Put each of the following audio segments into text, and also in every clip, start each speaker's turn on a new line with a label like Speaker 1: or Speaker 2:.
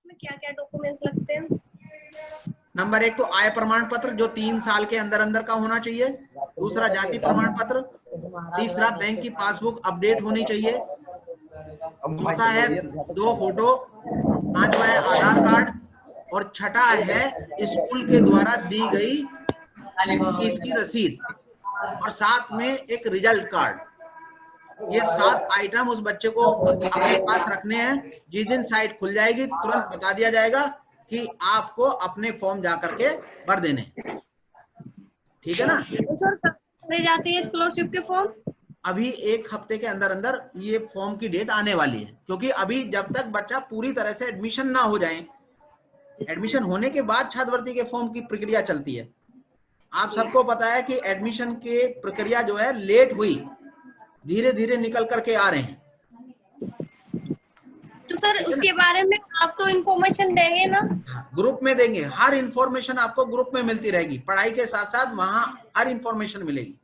Speaker 1: में क्या क्या डॉक्यूमेंट्स लगते हैं?
Speaker 2: नंबर 1 तो आय प्रमाण पत्र जो 3 साल के अंदर अंदर का होना चाहिए। दूसरा जाति प्रमाण पत्र। तीसरा बैंक की पासबुक अपडेट होनी चाहिए। चौथा है 2 फोटो। पांचवा है आधार कार्ड। और छठा है स्कूल के द्वारा दी गई फीस की रसीद। और साथ में एक रिजल्ट कार्ड। ये 7 आइटम उस बच्चे को अपने पास रखने हैं। जिस दिन साइट खुल जाएगी तुरंत बता दिया जाएगा कि आपको अपने फॉर्म जा करके भर देने। ठीक है ना?
Speaker 1: तो सर कब भरे जाते हैं स्कॉलरशिप के फॉर्म?
Speaker 2: अभी 1 हफ्ते के अंदर अंदर ये फॉर्म की डेट आने वाली है, क्योंकि अभी जब तक बच्चा पूरी तरह से एडमिशन ना हो जाए, एडमिशन होने के बाद छात्रवृत्ति के फॉर्म की प्रक्रिया चलती है। आप सबको पता है कि एडमिशन की प्रक्रिया जो है लेट हुई, धीरे धीरे निकल करके आ रहे हैं।
Speaker 1: तो सर उसके बारे में आप तो इन्फॉर्मेशन देंगे ना?
Speaker 2: ग्रुप में देंगे, हर इंफॉर्मेशन आपको ग्रुप में मिलती रहेगी। पढ़ाई के साथ साथ वहां हर इंफॉर्मेशन मिलेगी।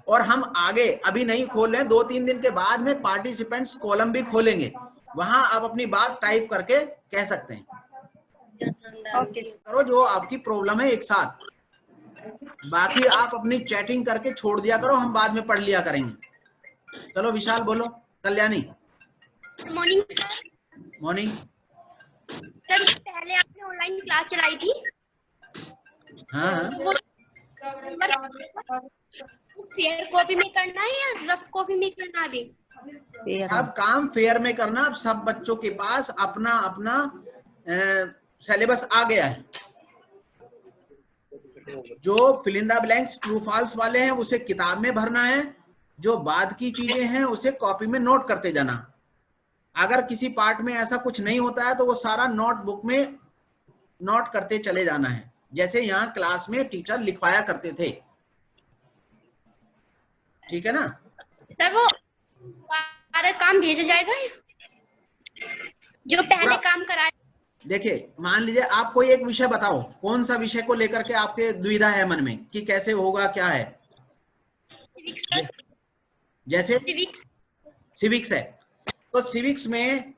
Speaker 2: और हम आगे अभी नहीं खोल रहे हैं, 2-3 दिन के बाद में पार्टिसिपेंट्स कॉलम भी खोलेंगे, वहां आप अपनी बात टाइप करके कह सकते हैं।
Speaker 1: ओके
Speaker 2: करो जो आपकी प्रॉब्लम है एक साथ, बाकी आप अपनी चैटिंग करके छोड़ दिया करो, हम बाद में पढ़ लिया करेंगे। चलो विशाल बोलो। Kalyani.
Speaker 3: Morning sir.
Speaker 2: Morning
Speaker 3: sir पहले आपने ऑनलाइन क्लास चलाई थी।
Speaker 2: हाँ,
Speaker 3: तो वो फेयर कॉपी में करना है या रफ कॉपी में करना है? अभी
Speaker 2: सब काम फेयर में करना। अब सब बच्चों के पास अपना अपना सिलेबस आ गया है। जो fill in the blanks true false वाले हैं उसे किताब में भरना है, जो बाद की चीजें हैं उसे कॉपी में नोट करते जाना। अगर किसी पार्ट में ऐसा कुछ नहीं होता है तो वो सारा नोटबुक में नोट करते चले जाना है, जैसे यहाँ क्लास में टीचर लिखवाया करते थे। ठीक है ना?
Speaker 3: सर वो सारा काम भेजा जाएगा जो पहले काम कराया?
Speaker 2: देखिए, मान लीजिए आप कोई एक विषय बताओ, कौन सा विषय को लेकर के आपके दुविधा है मन में कि कैसे होगा, क्या है? जैसे सिविक्स है, तो सिविक्स में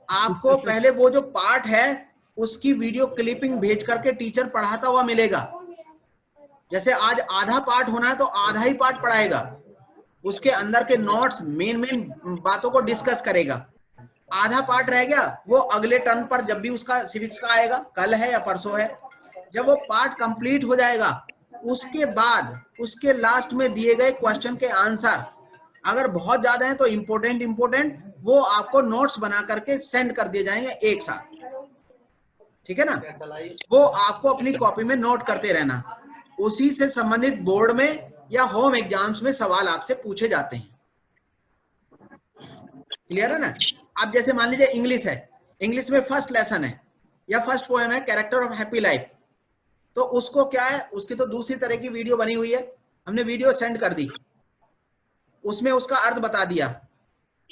Speaker 2: आपको पहले वो जो पार्ट है उसकी वीडियो क्लिपिंग भेज करके टीचर पढ़ाता हुआ मिलेगा। जैसे आज आधा पार्ट होना है तो आधा ही पार्ट पढ़ाएगा, उसके अंदर के नोट्स मेन बातों को डिस्कस करेगा। आधा पार्ट रह गया वो अगले टर्न पर जब भी उसका सिविक्स का आएगा, कल है या परसों है, जब वो पार्ट कंप्लीट हो जाएगा उसके बाद उसके लास्ट में दिए गए क्वेश्चन के आंसर अगर बहुत ज्यादा है तो इंपोर्टेंट वो आपको नोट्स बना करके सेंड कर दिए जाएंगे एक साथ। ठीक है ना? वो आपको अपनी कॉपी में नोट करते रहना। उसी से संबंधित बोर्ड में या होम एग्जाम्स में सवाल आपसे पूछे जाते हैं। क्लियर है ना? अब जैसे मान लीजिए इंग्लिश है, इंग्लिश में फर्स्ट लेसन है या फर्स्ट पोएम है कैरेक्टर ऑफ हैप्पी लाइफ, तो उसको क्या है, उसकी तो दूसरी तरह की वीडियो बनी हुई है, हमने वीडियो सेंड कर दी, उसमें उसका अर्थ बता दिया।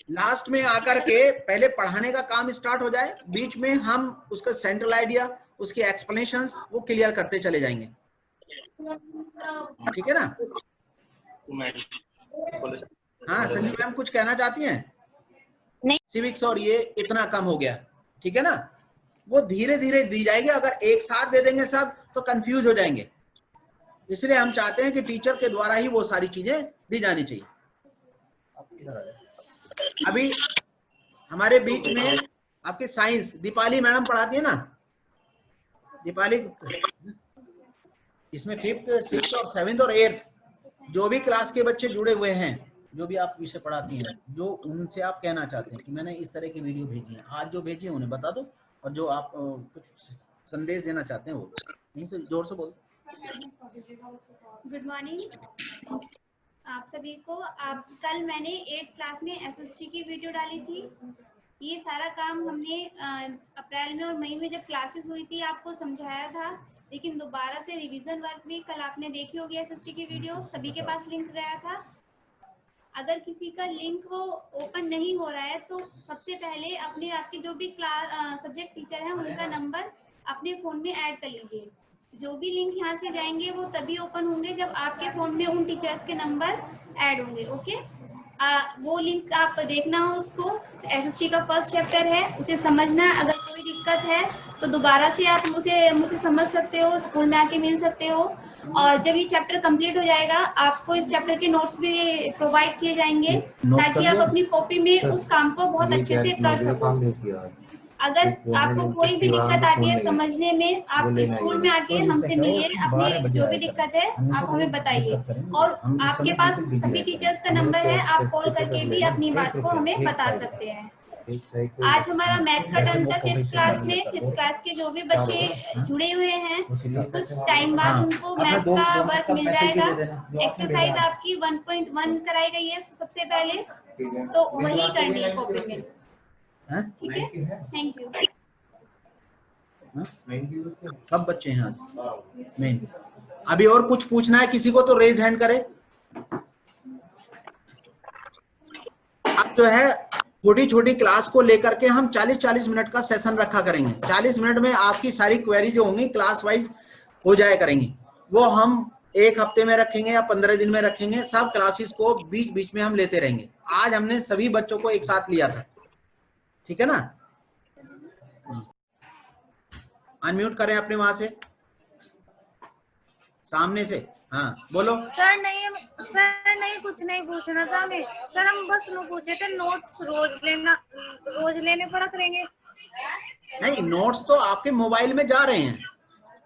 Speaker 2: लास्ट में आकर के पहले पढ़ाने का काम स्टार्ट हो जाए, बीच में हम उसका सेंट्रल आइडिया, उसके एक्सप्लेनेशंस वो क्लियर करते चले जाएंगे। ठीक है ना? हाँ संजीव मैम कुछ कहना चाहती हैं?
Speaker 3: नहीं।
Speaker 2: सिविक्स और ये इतना कम हो गया। ठीक है ना? वो धीरे धीरे दी जाएगी, अगर एक साथ दे देंगे सब तो कंफ्यूज हो जाएंगे। इसलिए हम चाहते हैं कि टीचर के द्वारा ही वो सारी चीजें दी जानी चाहिए। अभी हमारे बीच में आपके साइंस दीपाली मैडम पढ़ाती है ना, दीपाली इसमें 5th 6th और 7th और 8th जो भी क्लास के बच्चे जुड़े हुए हैं, जो भी आप विषय पढ़ाती हैं, जो उनसे आप कहना चाहते हैं कि मैंने इस तरह की वीडियो भेजी है, आज जो भेजी है उन्हें बता दो, और जो आप कुछ संदेश देना चाहते हैं वो यहीं से जोर से बोल।
Speaker 4: गुड मॉर्निंग आप सभी को। आप कल मैंने 8th क्लास में एसएसटी की वीडियो डाली थी। ये सारा काम हमने अप्रैल में और मई में जब क्लासेस हुई थी आपको समझाया था, लेकिन दोबारा से रिवीजन वर्क भी कल आपने देखी होगी। एसएसटी की वीडियो सभी के पास लिंक गया था। अगर किसी का लिंक वो ओपन नहीं हो रहा है तो सबसे पहले अपने आपके जो भी क्लास सब्जेक्ट टीचर हैं उनका नंबर अपने फ़ोन में ऐड कर लीजिए। जो भी लिंक यहाँ से जाएंगे वो तभी ओपन होंगे जब आपके फ़ोन में उन टीचर्स के नंबर ऐड होंगे। ओके, वो लिंक आप देखना हो उसको, एसएसटी का फर्स्ट चैप्टर है, उसे समझना। अगर कोई दिक्कत है तो दोबारा से आप मुझसे समझ सकते हो, स्कूल में आके मिल सकते हो। और जब ये चैप्टर कंप्लीट हो जाएगा आपको इस चैप्टर के नोट्स भी प्रोवाइड किए जाएंगे ताकि आप अपनी कॉपी में उस काम को बहुत अच्छे से कर सको। अगर आपको कोई भी दिक्कत आती है समझने में, आप स्कूल में आके हमसे मिलिए, अपनी जो भी दिक्कत है आप हमें बताइए। और आपके पास सभी टीचर्स का नंबर है, आप कॉल करके भी अपनी बात को हमें बता सकते हैं। आज हमारा मैथ का टर्न था फिफ्थ क्लास के जो भी बच्चे जुड़े हुए हैं, कुछ टाइम बाद उनको मैथ का वर्क मिल जाएगा। एक्सरसाइज आपकी 1.1 कराई गई है सबसे पहले, तो वही करनी है कॉपी में। ठीक है, थैंक यू।
Speaker 2: सब बच्चे हैं आज मेन। अभी और कुछ पूछना है किसी को तो रेज हैंड करे। अब जो है छोटी छोटी क्लास को लेकर के हम 40-40 मिनट का सेशन रखा करेंगे। 40 मिनट में आपकी सारी क्वेरी जो होंगी क्लास वाइज हो जाया करेंगी। वो हम एक हफ्ते में रखेंगे या 15 दिन में रखेंगे। सब क्लासेस को बीच बीच में हम लेते रहेंगे। आज हमने सभी बच्चों को एक साथ लिया था, ठीक है ना। अनम्यूट करें अपने वहां से, सामने से। हाँ बोलो।
Speaker 5: सर नहीं कुछ नहीं पूछना था हमें। सर हम बस वो पूछे थे नोट्स रोज लेने पड़ा करेंगे।
Speaker 2: नहीं, नोट्स तो आपके मोबाइल में जा रहे हैं।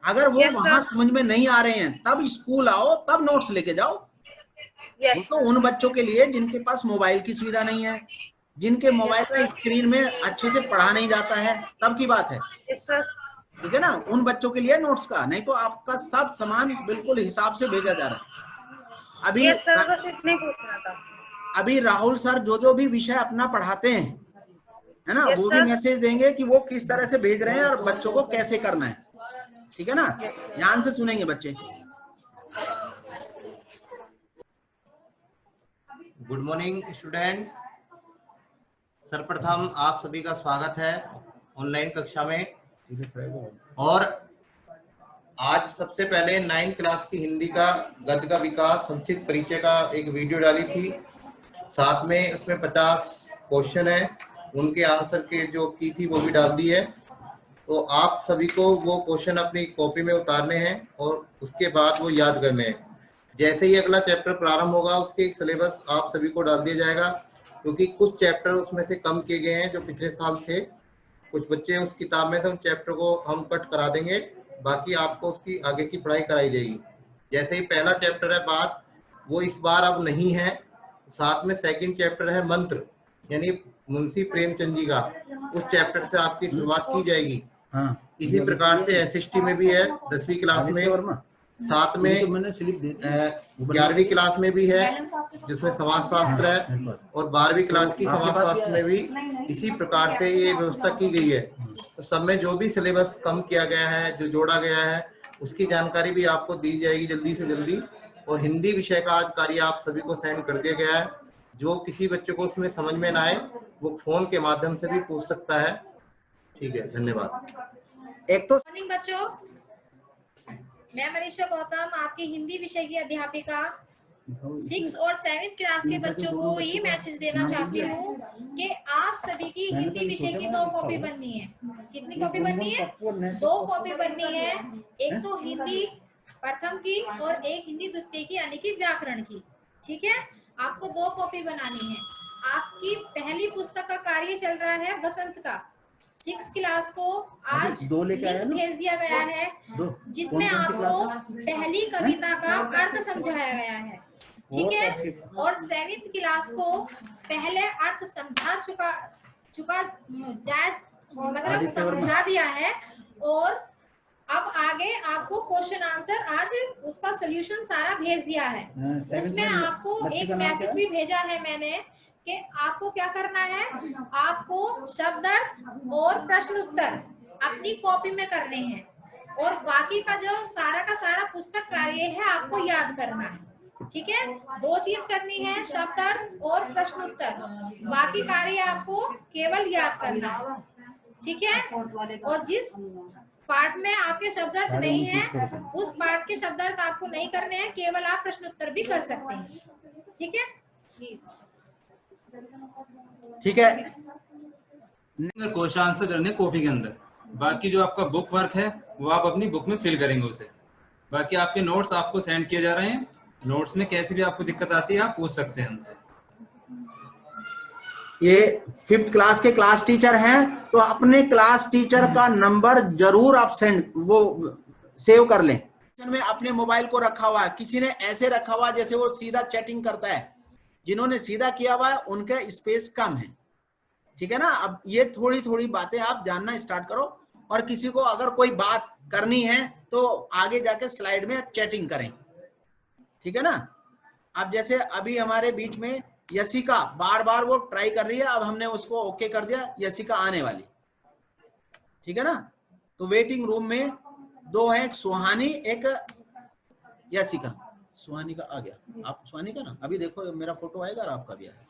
Speaker 2: अगर वो वहां समझ में नहीं आ रहे हैं तब स्कूल आओ, तब नोट्स लेके जाओ। वो तो उन बच्चों के लिए जिनके पास मोबाइल की सुविधा नहीं है, जिनके मोबाइल में स्क्रीन में अच्छे से पढ़ा नहीं जाता है, तब की बात है। ठीक है ना, उन बच्चों के लिए नोट्स का। नहीं तो आपका सब सामान बिल्कुल हिसाब से भेजा जा रहा है। अभी
Speaker 5: सर बस इतने पूछना था।
Speaker 2: अभी राहुल सर जो भी विषय अपना पढ़ाते हैं, है ना, वो भी मैसेज देंगे कि वो किस तरह से भेज रहे हैं और बच्चों को कैसे करना है। ठीक है ना, ध्यान से सुनेंगे बच्चे।
Speaker 6: Good morning student. सर्वप्रथम आप सभी का स्वागत है ऑनलाइन कक्षा में। और आज सबसे पहले 9th क्लास की हिंदी का गद्य का विकास संक्षिप्त परिचय का एक वीडियो डाली थी। साथ में उसमें 50 क्वेश्चन है, उनके आंसर के जो की थी वो भी डाल दी है। तो आप सभी को वो क्वेश्चन अपनी कॉपी में उतारने हैं और उसके बाद वो याद करने हैं। जैसे ही अगला चैप्टर प्रारंभ होगा उसके सिलेबस आप सभी को डाल दिया जाएगा, क्योंकि कुछ चैप्टर उसमें से कम किए गए हैं जो पिछले साल थे। कुछ बच्चे उस किताब में से उन चैप्टर को हम कट करा देंगे, बाकी आपको उसकी आगे की पढ़ाई कराई जाएगी। जैसे ही पहला चैप्टर है बात, वो इस बार अब नहीं है। साथ में सेकंड चैप्टर है मंत्र, यानी मुंशी प्रेमचंद जी का, उस चैप्टर से आपकी शुरुआत की जाएगी। इसी प्रकार से एसएसटी में भी है 10वीं क्लास में, साथ में 11वीं क्लास में भी है जिसमें समाज शास्त्र है, और 12वीं क्लास की समाज शास्त्र में भी इसी प्रकार से ये व्यवस्था की गई है। तो सब में जो भी सिलेबस कम किया गया है, जो जोड़ा गया है, उसकी जानकारी भी आपको दी जाएगी जल्दी से जल्दी। और हिंदी विषय का आज कार्य आप सभी को सेंड कर दिया गया है। जो किसी बच्चे को उसमें समझ में ना आए वो फोन के माध्यम से भी पूछ सकता है। ठीक है, धन्यवाद।
Speaker 2: एक तो
Speaker 7: मॉर्निंग बच्चों, मैं मनीषा गौतम आपकी हिंदी विषय की अध्यापिका 6 और 7th क्लास के बच्चों को ये मैसेज देना चाहती हूँ कि आप सभी की हिंदी विषय की 2 कॉपी बननी है। कितनी कॉपी बननी है? 2 कॉपी बननी है। एक तो हिंदी प्रथम की और एक हिंदी द्वितीय की, यानी कि व्याकरण की। ठीक है, आपको 2 कॉपी बनानी है। आपकी पहली पुस्तक का कार्य चल रहा है बसंत का। 6 क्लास को आज लिंक भेज दिया गया है जिसमें आपको पहली कविता का अर्थ समझाया गया है। ठीक है, और 7th क्लास को पहले अर्थ समझा चुका मतलब समझा दिया है, और अब आगे आपको क्वेश्चन आंसर आज उसका सोल्यूशन सारा भेज दिया है। उसमें आपको एक मैसेज भी भेजा है मैंने कि आपको क्या करना है, आपको शब्दार्थ और प्रश्न उत्तर अपनी कॉपी में करने हैं, और बाकी का जो सारा का सारा पुस्तक कार्य है आपको याद करना है। ठीक है, 2 चीज करनी है, शब्दार्थ और प्रश्न उत्तर। बाकी कार्य आपको केवल याद करना है। ठीक है, और जिस पार्ट में आपके शब्दार्थ नहीं है उस पार्ट के शब्दार्थ आपको नहीं करने हैं, केवल आप प्रश्न उत्तर भी कर सकते हैं। ठीक है,
Speaker 2: ठीक है,
Speaker 8: क्वेश्चन आंसर करने कॉपी के अंदर, बाकी जो आपका बुक वर्क है वो आप अपनी बुक में फिल करेंगे उसे। बाकी आपके नोट्स आपको सेंड किए जा रहे हैं, नोट्स में कैसे भी आपको दिक्कत आती है आप पूछ सकते हैं हमसे।
Speaker 2: ये 5th क्लास के क्लास टीचर हैं तो अपने क्लास टीचर का नंबर जरूर आप सेव कर लें। में अपने मोबाइल को रखा हुआ है, किसी ने ऐसे रखा हुआ जैसे वो सीधा चैटिंग करता है, जिन्होंने सीधा किया हुआ है उनका स्पेस कम है, ठीक है ना। अब ये थोड़ी थोड़ी बातें आप जानना स्टार्ट करो, और किसी को अगर कोई बात करनी है तो आगे जाके स्लाइड में चैटिंग करें, ठीक है ना। अब जैसे अभी हमारे बीच में यशिका बार बार वो ट्राई कर रही है, अब हमने उसको ओके कर दिया, यशिका आने वाली, ठीक है ना। तो वेटिंग रूम में 2 है, एक सुहानी एक यशिका। सुहानी का आ गया, आप सुहानी का ना, अभी देखो मेरा फोटो आएगा और आपका भी आएगा।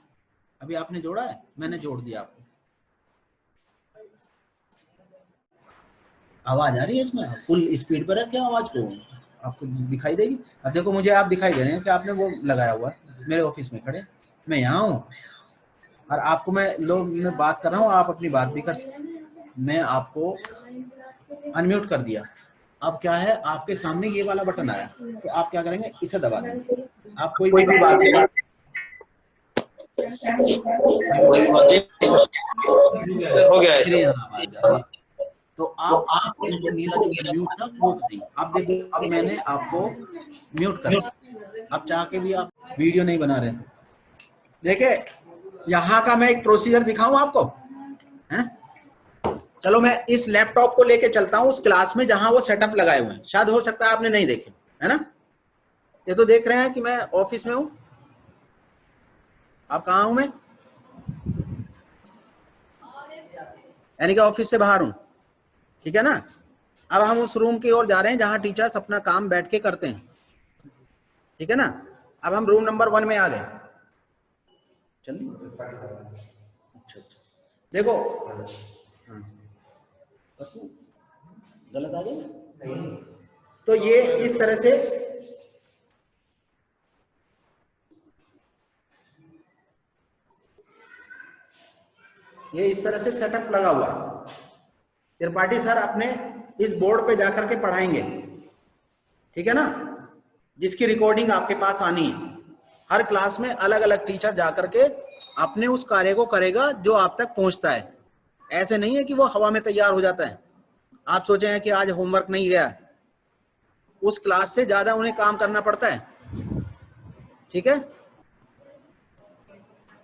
Speaker 2: अभी आपने जोड़ा है, मैंने जोड़ दिया आपको। आवाज आ रही है इसमें, फुल स्पीड पर है क्या आवाज को आपको दिखाई देगी। अब देखो मुझे आप दिखाई दे रहे हैं कि आपने वो लगाया हुआ है, मेरे ऑफिस में खड़े, मैं यहाँ हूँ और आपको मैं बात कर रहा हूँ, आप अपनी बात भी कर सकते। मैं आपको अनम्यूट कर दिया, अब क्या है आपके सामने ये वाला बटन आया, तो आप क्या करेंगे, इसे दबा देंगे। आप कोई भी बात
Speaker 9: सर हो गया,
Speaker 2: तो आप नीला जो म्यूट था वो नहीं, आप देखो अब मैंने आपको म्यूट कर दिया। अब चाह के भी आप वीडियो नहीं बना रहे। देखिए यहाँ का मैं एक प्रोसीजर दिखाऊं आपको, हैं? चलो मैं इस लैपटॉप को लेके चलता हूँ उस क्लास में जहां वो सेटअप लगाए हुए हैं, शायद हो सकता है आपने नहीं देखे, है ना। ये तो देख रहे हैं कि मैं ऑफिस में हूँ, आप कहाँ हूं मैं, यानी कि ऑफिस से बाहर हूं, ठीक है ना। अब हम उस रूम की ओर जा रहे हैं जहां टीचर्स अपना काम बैठ के करते हैं, ठीक है ना। अब हम रूम नंबर 1 में आ गए, चलिए अच्छा देखो, गलत आ गया। तो ये इस तरह से सेटअप लगा हुआ है। त्रिपाठी सर अपने इस बोर्ड पे जाकर के पढ़ाएंगे, ठीक है ना, जिसकी रिकॉर्डिंग आपके पास आनी है। हर क्लास में अलग अलग टीचर जाकर के अपने उस कार्य को करेगा जो आप तक पहुंचता है। ऐसे नहीं है कि वो हवा में तैयार हो जाता है। आप सोचे हैं कि आज होमवर्क नहीं गया, उस क्लास से ज्यादा उन्हें काम करना पड़ता है, ठीक है।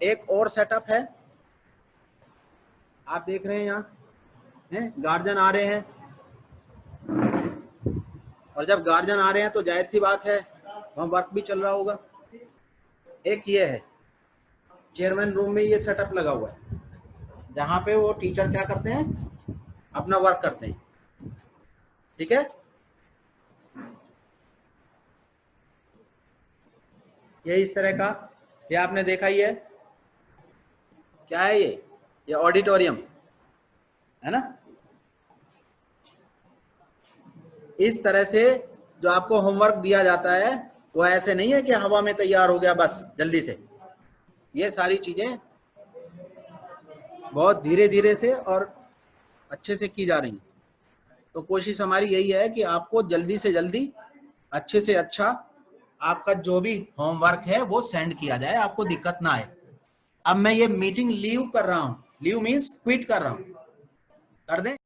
Speaker 2: एक और सेटअप है, आप देख रहे हैं यहाँ गार्जियन आ रहे हैं, और जब गार्जियन आ रहे हैं तो जाहिर सी बात है वहाँ वर्क भी चल रहा होगा। एक ये है चेयरमैन रूम में ये सेटअप लगा हुआ है, जहाँ पे वो टीचर क्या करते हैं, अपना वर्क करते हैं, ठीक है। ये इस तरह का, ये आपने देखा ही है, क्या है ये ऑडिटोरियम है ना। इस तरह से जो आपको होमवर्क दिया जाता है वो ऐसे नहीं है कि हवा में तैयार हो गया बस जल्दी से। ये सारी चीजें बहुत धीरे धीरे से और अच्छे से की जा रही हैं। तो कोशिश हमारी यही है कि आपको जल्दी से जल्दी अच्छे से अच्छा आपका जो भी होमवर्क है वो सेंड किया जाए, आपको दिक्कत ना आए। अब मैं ये मीटिंग लीव कर रहा हूँ, लीव मीन्स क्विट कर रहा हूँ, कर दें।